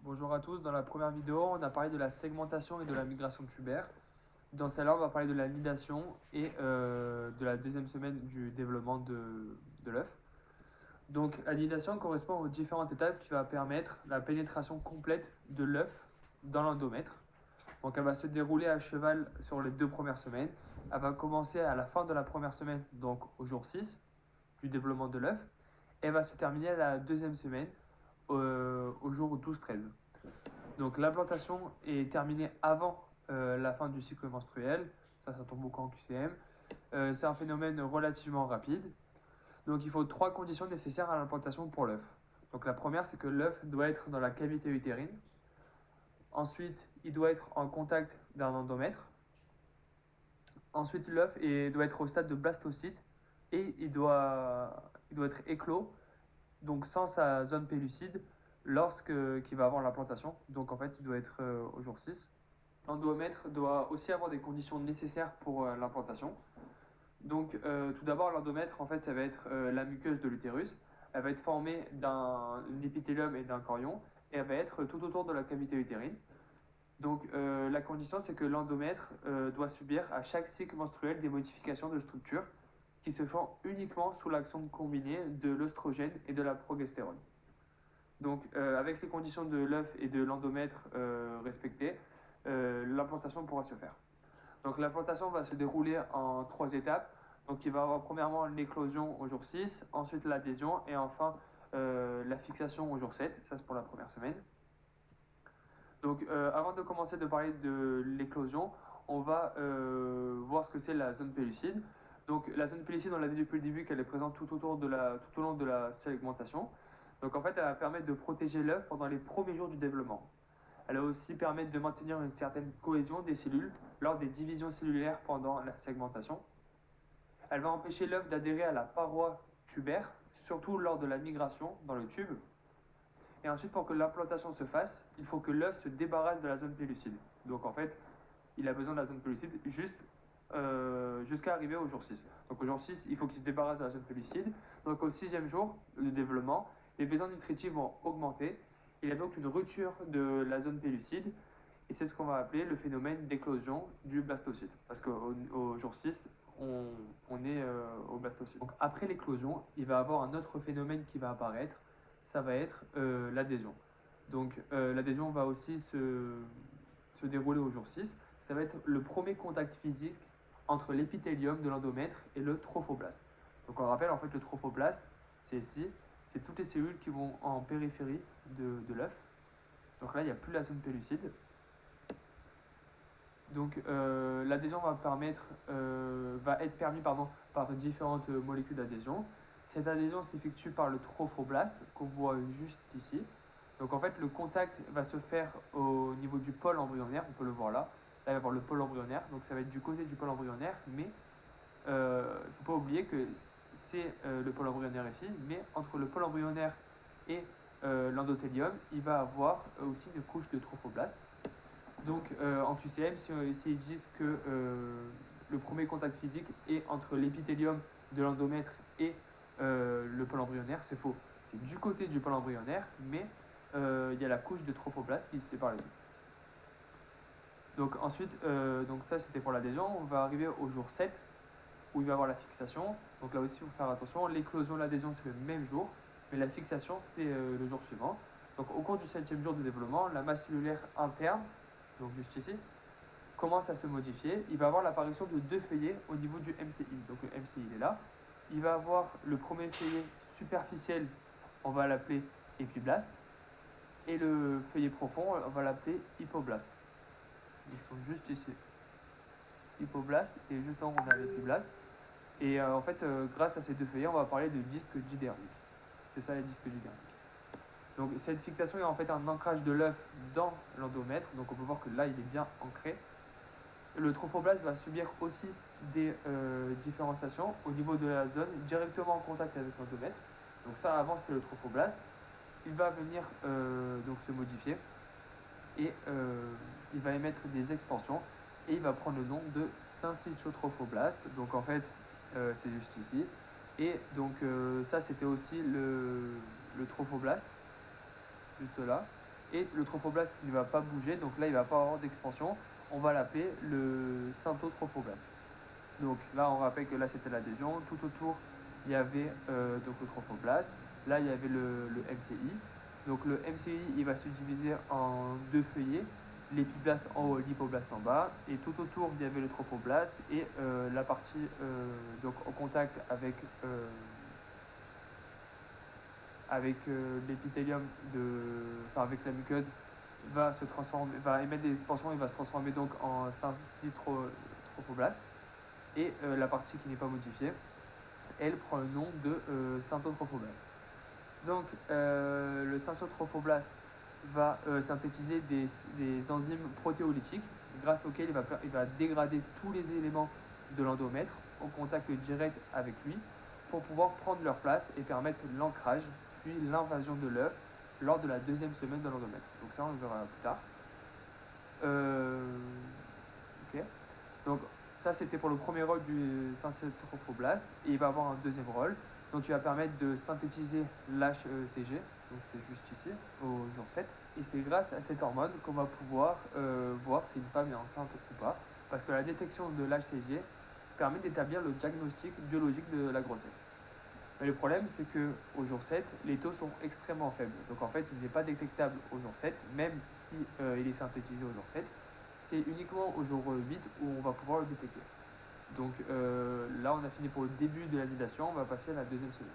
Bonjour à tous, dans la première vidéo, on a parlé de la segmentation et de la migration tubaire. Dans celle-là, on va parler de la nidation et de la deuxième semaine du développement de l'œuf. Donc la nidation correspond aux différentes étapes qui va permettre la pénétration complète de l'œuf dans l'endomètre. Donc elle va se dérouler à cheval sur les 2 premières semaines. Elle va commencer à la fin de la première semaine, donc au jour 6 du développement de l'œuf. Et elle va se terminer à la deuxième semaine, au jour 12-13. Donc l'implantation est terminée avant la fin du cycle menstruel, ça tombe beaucoup en QCM. C'est un phénomène relativement rapide. Donc il faut 3 conditions nécessaires à l'implantation pour l'œuf. Donc la première, c'est que l'œuf doit être dans la cavité utérine. Ensuite, il doit être en contact d'un endomètre. Ensuite, l'œuf doit être au stade de blastocyte et il doit être éclos, donc sans sa zone pellucide, qu'il va avoir l'implantation. Donc en fait, il doit être au jour 6. L'endomètre doit aussi avoir des conditions nécessaires pour l'implantation. Donc tout d'abord, l'endomètre, en fait, ça va être la muqueuse de l'utérus. Elle va être formée d'un épithélium et d'un chorion et elle va être tout autour de la cavité utérine. Donc la condition, c'est que l'endomètre doit subir à chaque cycle menstruel des modifications de structure qui se font uniquement sous l'action combinée de l'œstrogène et de la progestérone. Donc avec les conditions de l'œuf et de l'endomètre respectées, l'implantation pourra se faire. Donc l'implantation va se dérouler en 3 étapes. Donc il va y avoir premièrement l'éclosion au jour 6, ensuite l'adhésion et enfin la fixation au jour 7. Ça c'est pour la première semaine. Donc avant de commencer de parler de l'éclosion, on va voir ce que c'est la zone pellucide. Donc la zone pellucide, on l'a dit depuis le début qu'elle est présente tout au long de la segmentation. Donc en fait, elle va permettre de protéger l'œuf pendant les premiers jours du développement. Elle va aussi permettre de maintenir une certaine cohésion des cellules lors des divisions cellulaires pendant la segmentation. Elle va empêcher l'œuf d'adhérer à la paroi tubaire, surtout lors de la migration dans le tube. Et ensuite, pour que l'implantation se fasse, il faut que l'œuf se débarrasse de la zone pellucide. Donc en fait, il a besoin de la zone pellucide jusqu'à arriver au jour 6. Donc au jour 6, il faut qu'il se débarrasse de la zone pellucide. Donc au 6e jour de développement, les besoins nutritifs vont augmenter. Il y a donc une rupture de la zone pellucide. Et c'est ce qu'on va appeler le phénomène d'éclosion du blastocyte. Parce qu'au jour 6, on est au blastocyte. Donc après l'éclosion, il va y avoir un autre phénomène qui va apparaître. Ça va être l'adhésion. Donc l'adhésion va aussi se dérouler au jour 6. Ça va être le premier contact physique entre l'épithélium de l'endomètre et le trophoblaste. Donc on rappelle, en fait, le trophoblaste, c'est ici, c'est toutes les cellules qui vont en périphérie de l'œuf. Donc là, il n'y a plus la zone pellucide. Donc l'adhésion va être permise par différentes molécules d'adhésion. Cette adhésion s'effectue par le trophoblaste qu'on voit juste ici. Donc en fait, le contact va se faire au niveau du pôle embryonnaire, on peut le voir là. Là, il va y avoir le pôle embryonnaire, donc ça va être du côté du pôle embryonnaire, mais il ne faut pas oublier que c'est le pôle embryonnaire ici, mais entre le pôle embryonnaire et l'endothélium, il va avoir aussi une couche de trophoblaste. Donc en QCM, si ils disent que le premier contact physique est entre l'épithélium de l'endomètre et le pôle embryonnaire, c'est faux. C'est du côté du pôle embryonnaire, mais il y a la couche de trophoblaste qui se sépare les deux. Donc ensuite, donc ça c'était pour l'adhésion. On va arriver au jour 7 où il va y avoir la fixation. Donc là aussi, il faut faire attention. L'éclosion, l'adhésion, c'est le même jour, mais la fixation, c'est le jour suivant. Donc au cours du 7e jour de développement, la masse cellulaire interne, donc juste ici, commence à se modifier. Il va avoir l'apparition de 2 feuillets au niveau du MCI. Donc le MCI il est là. Il va avoir le premier feuillet superficiel, on va l'appeler épiblaste, et le feuillet profond, on va l'appeler hypoblaste. Ils sont juste ici. Hypoblaste, et juste en haut on a l'épiblaste. Et en fait, grâce à ces 2 feuillets, on va parler de disque didermique. C'est ça les disques didermiques. Donc cette fixation est en fait un ancrage de l'œuf dans l'endomètre. Donc on peut voir que là, il est bien ancré. Le trophoblaste va subir aussi des différenciations au niveau de la zone directement en contact avec l'endomètre. Donc ça, avant, c'était le trophoblaste. Il va venir donc se modifier et il va émettre des expansions et il va prendre le nom de syncytiotrophoblaste. Donc en fait, c'est juste ici. Et donc ça, c'était aussi le trophoblaste, juste là. Et le trophoblast qui ne va pas bouger, donc là il ne va pas avoir d'expansion, on va l'appeler le syntotrophoblast. Donc là on rappelle que là c'était l'adhésion, tout autour il y avait donc le trophoblast, là il y avait le MCI. Donc le MCI il va se diviser en deux feuillets, l'épiblast en haut, l'hypoblast en bas, et tout autour il y avait le trophoblast et la partie donc en contact avec l'épithélium enfin avec la muqueuse va se transformer, va émettre des expansions et va se transformer donc en syncytotrophoblast. Et la partie qui n'est pas modifiée, elle prend le nom de syntotrophoblast. Donc le syntotrophoblast va synthétiser des enzymes protéolytiques grâce auxquelles il va dégrader tous les éléments de l'endomètre au contact direct avec lui pour pouvoir prendre leur place et permettre l'ancrage puis l'invasion de l'œuf lors de la deuxième semaine de l'endomètre. Donc ça on le verra plus tard. Ok. Donc ça c'était pour le premier rôle du syncytotrophoblast et il va avoir un deuxième rôle. Donc il va permettre de synthétiser l'HCG, donc c'est juste ici, au jour 7. Et c'est grâce à cette hormone qu'on va pouvoir voir si une femme est enceinte ou pas, parce que la détection de l'HCG permet d'établir le diagnostic biologique de la grossesse. Mais le problème, c'est qu'au jour 7, les taux sont extrêmement faibles. Donc en fait, il n'est pas détectable au jour 7, même si il est synthétisé au jour 7. C'est uniquement au jour 8 où on va pouvoir le détecter. Donc là, on a fini pour le début de la nidation, on va passer à la deuxième semaine.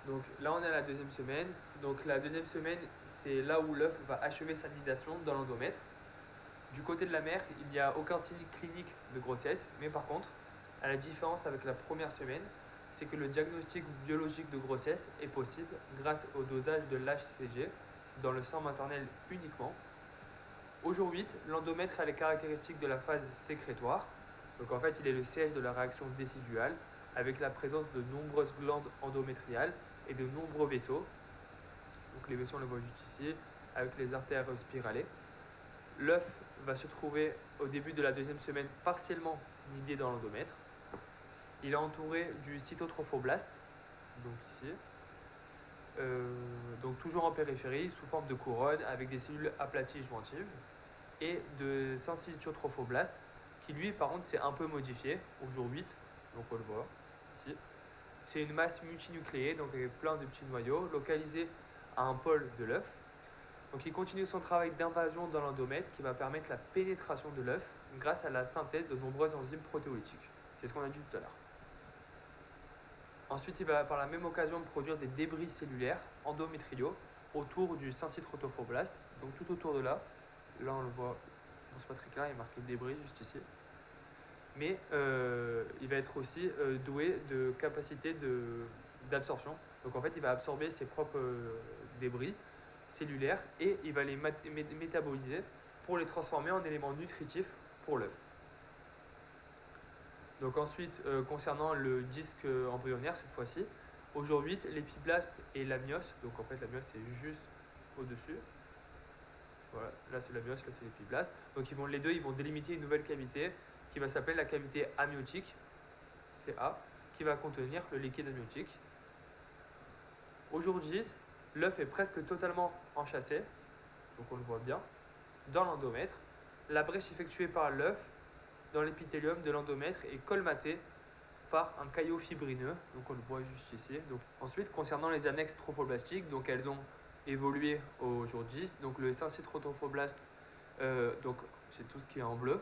Donc là, on est à la deuxième semaine. Donc la deuxième semaine, c'est là où l'œuf va achever sa nidation dans l'endomètre. Du côté de la mère, il n'y a aucun signe clinique de grossesse, mais par contre, à la différence avec la première semaine, c'est que le diagnostic biologique de grossesse est possible grâce au dosage de l'HCG dans le sang maternel uniquement. Au jour 8, l'endomètre a les caractéristiques de la phase sécrétoire. Donc en fait, il est le siège de la réaction déciduale avec la présence de nombreuses glandes endométriales et de nombreux vaisseaux. Donc les vaisseaux, on les voit juste ici, avec les artères spiralées. L'œuf va se trouver au début de la deuxième semaine partiellement nidé dans l'endomètre. Il est entouré du cytotrophoblast, donc ici, donc toujours en périphérie, sous forme de couronne, avec des cellules aplaties jointives, et de syncytiotrophoblaste, qui lui, par contre, s'est un peu modifié au jour 8, donc on le voit ici. C'est une masse multinucléée, donc avec plein de petits noyaux, localisés à un pôle de l'œuf. Donc il continue son travail d'invasion dans l'endomètre qui va permettre la pénétration de l'œuf grâce à la synthèse de nombreuses enzymes protéolytiques. C'est ce qu'on a dit tout à l'heure. Ensuite, il va par la même occasion produire des débris cellulaires endométriaux autour du syncytotrophoblast, donc tout autour de là. Là, on le voit, bon, c'est pas très clair, il y a marqué débris juste ici. Mais il va être aussi doué de capacité d'absorption. Donc en fait, il va absorber ses propres débris cellulaires et il va les métaboliser pour les transformer en éléments nutritifs pour l'œuf. Donc ensuite, concernant le disque embryonnaire, cette fois-ci, au jour 8, l'épiblaste et l'amnios, donc en fait l'amnios c'est juste au-dessus. Voilà, là c'est l'amnios, là c'est l'épiblaste. Donc les deux, ils vont délimiter une nouvelle cavité qui va s'appeler la cavité amniotique, CA, qui va contenir le liquide amniotique. Au jour 10, l'œuf est presque totalement enchâssé, donc on le voit bien, dans l'endomètre. La brèche effectuée par l'œuf dans l'épithélium de l'endomètre est colmatée par un caillot fibrineux, donc on le voit juste ici. Donc, ensuite, concernant les annexes trophoblastiques, donc elles ont évolué au jour 10. Donc le syncytotrophoblast, donc c'est tout ce qui est en bleu,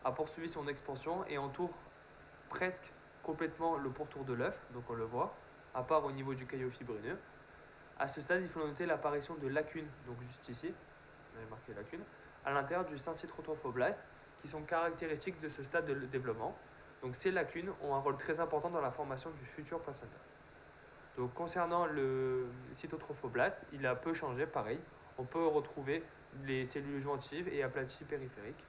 a poursuivi son expansion et entoure presque complètement le pourtour de l'œuf, donc on le voit, à part au niveau du caillot fibrineux. À ce stade, il faut noter l'apparition de lacunes, donc juste ici, on avait marqué lacunes, à l'intérieur du syncytotrophoblast, qui sont caractéristiques de ce stade de développement. Donc ces lacunes ont un rôle très important dans la formation du futur placenta. Donc concernant le cytotrophoblast, il a peu changé, pareil. On peut retrouver les cellules jointives et aplaties périphériques.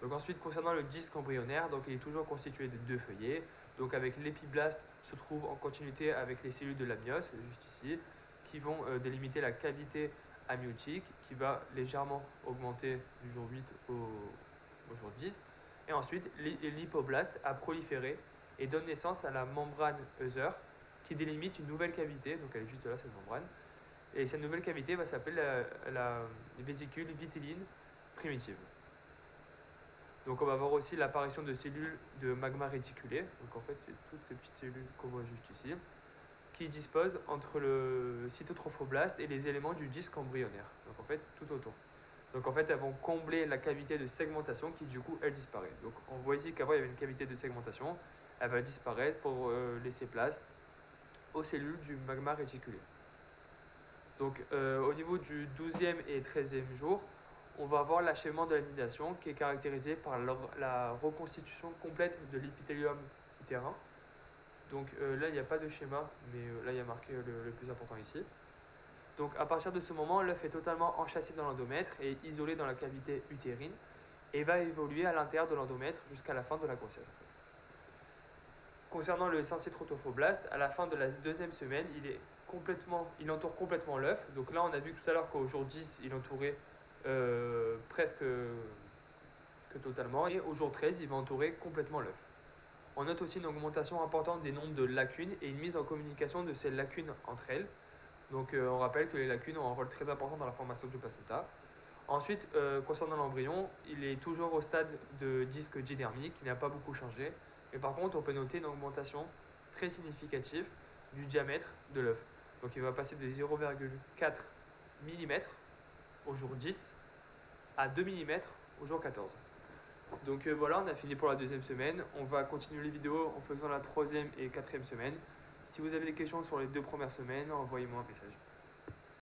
Donc ensuite, concernant le disque embryonnaire, donc il est toujours constitué de deux feuillets. Donc avec l'épiblaste se trouve en continuité avec les cellules de l'amnios, juste ici, qui vont délimiter la cavité amniotique, qui va légèrement augmenter du jour 8 au jour 10. Et ensuite, l'hypoblaste a proliféré et donne naissance à la membrane Hauser, qui délimite une nouvelle cavité, donc elle est juste là, cette membrane, Et cette nouvelle cavité va s'appeler la vésicule vitelline primitive. Donc on va voir aussi l'apparition de cellules de magma réticulé. Donc en fait, c'est toutes ces petites cellules qu'on voit juste ici, qui disposent entre le cytotrophoblaste et les éléments du disque embryonnaire. Donc en fait, tout autour. Donc en fait, elles vont combler la cavité de segmentation qui du coup, elle disparaît. Donc on voit ici qu'avant, il y avait une cavité de segmentation. Elle va disparaître pour laisser place aux cellules du magma réticulé. Donc au niveau du 12e et 13e jour, on va avoir l'achèvement de la nidation qui est caractérisé par la reconstitution complète de l'épithélium utérin. Donc là, il n'y a pas de schéma, mais là, il y a marqué le plus important ici. Donc à partir de ce moment, l'œuf est totalement enchâssé dans l'endomètre et isolé dans la cavité utérine et va évoluer à l'intérieur de l'endomètre jusqu'à la fin de la grossesse. En fait. Concernant le syncytotrophoblast, à la fin de la 2e semaine, il entoure complètement l'œuf. Donc là, on a vu tout à l'heure qu'au jour 10, il entourait presque que totalement. Et au jour 13, il va entourer complètement l'œuf. On note aussi une augmentation importante des nombres de lacunes et une mise en communication de ces lacunes entre elles. Donc on rappelle que les lacunes ont un rôle très important dans la formation du placenta. Ensuite, concernant l'embryon, il est toujours au stade de disque didermique, il n'a pas beaucoup changé. Mais par contre, on peut noter une augmentation très significative du diamètre de l'œuf. Donc il va passer de 0,4 mm au jour 10 à 2 mm au jour 14. Donc voilà, on a fini pour la 2e semaine. On va continuer les vidéos en faisant la 3e et 4e semaine. Si vous avez des questions sur les 2 premières semaines, envoyez-moi un message.